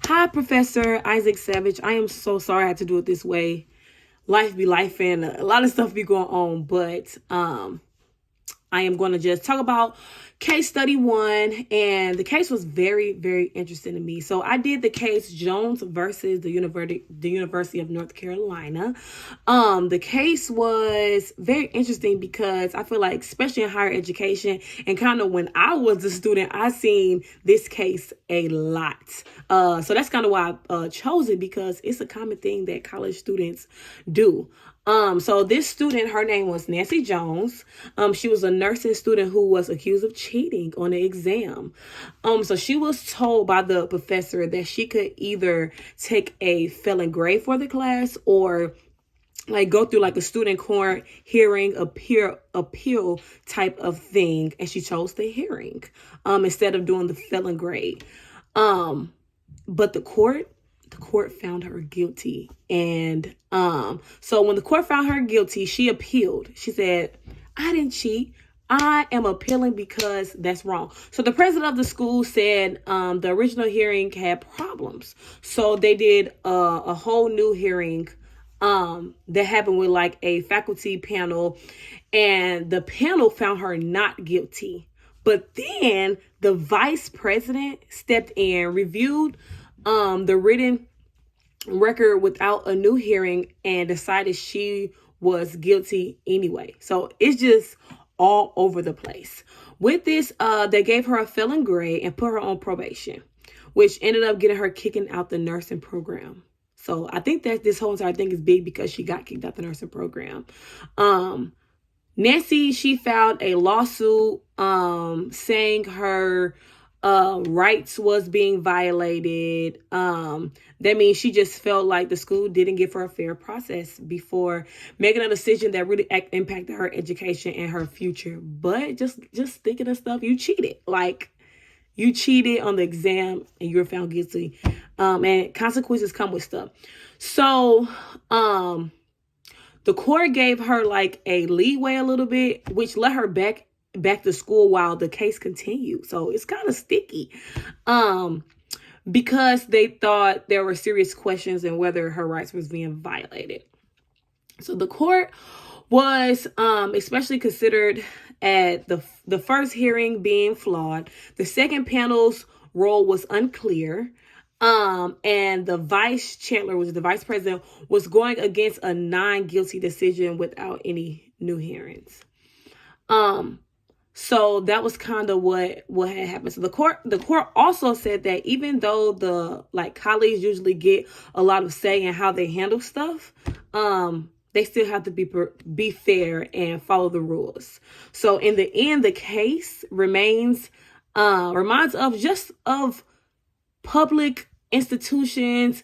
Hi, Professor Isaac Savage. I am so sorry I had to do it this way. Life be life and a lot of stuff be going on, but I am going to just talk about case study 1, and the case was very, very interesting to me. So I did the case Jones versus the University of North Carolina. The case was very interesting because I feel like, especially in higher education, and kind of when I was a student, I seen this case a lot. So that's kind of why I chose it, because it's a common thing that college students do. So this student, her name was Nancy Jones. She was a nursing student who was accused of cheating on the exam. So she was told by the professor that she could either take a failing grade for the class or like go through like a student court hearing, appeal type of thing. And she chose the hearing, instead of doing the failing grade. But the court found her guilty. And so when the court found her guilty, she appealed. She said, I didn't cheat. I am appealing because that's wrong. So the president of the school said the original hearing had problems. So they did a whole new hearing that happened with like a faculty panel, and the panel found her not guilty. But then the vice president stepped in, reviewed the written record without a new hearing, and decided she was guilty anyway. So it's just all over the place. With this, they gave her a failing grade and put her on probation, which ended up getting her kicking out the nursing program. So I think that this whole entire thing is big because she got kicked out the nursing program. Nancy, she filed a lawsuit saying her rights was being violated. That means she just felt like the school didn't give her a fair process before making a decision that really impacted her education and her future. But just thinking of stuff, you cheated. Like, you cheated on the exam and you were found guilty. And consequences come with stuff. So, the court gave her like a leeway a little bit, which let her back to school while the case continued. So it's kind of sticky. Because they thought there were serious questions and whether her rights was being violated. So the court was especially considered at the first hearing being flawed. The second panel's role was unclear. And the vice chancellor, which is the vice president, was going against a non-guilty decision without any new hearings. So that was kind of what had happened. So the court also said that even though the colleagues usually get a lot of say in how they handle stuff, they still have to be fair and follow the rules. So in the end, the case reminds of public institutions,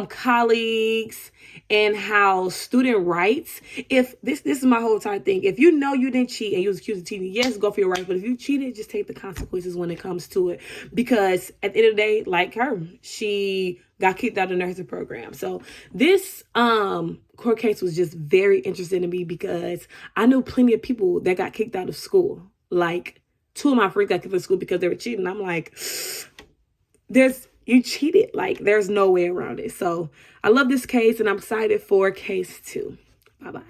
colleagues, and how student rights, if this is my whole entire thing. If you know you didn't cheat and you was accused of cheating, yes, go for your rights. But if you cheated, just take the consequences when it comes to it. Because at the end of the day, like her, she got kicked out of the nursing program. So this court case was just very interesting to me because I knew plenty of people that got kicked out of school. Like, 2 of my friends got kicked out of school because they were cheating. I'm like, you cheated. Like, there's no way around it. So I love this case and I'm excited for case 2. Bye-bye.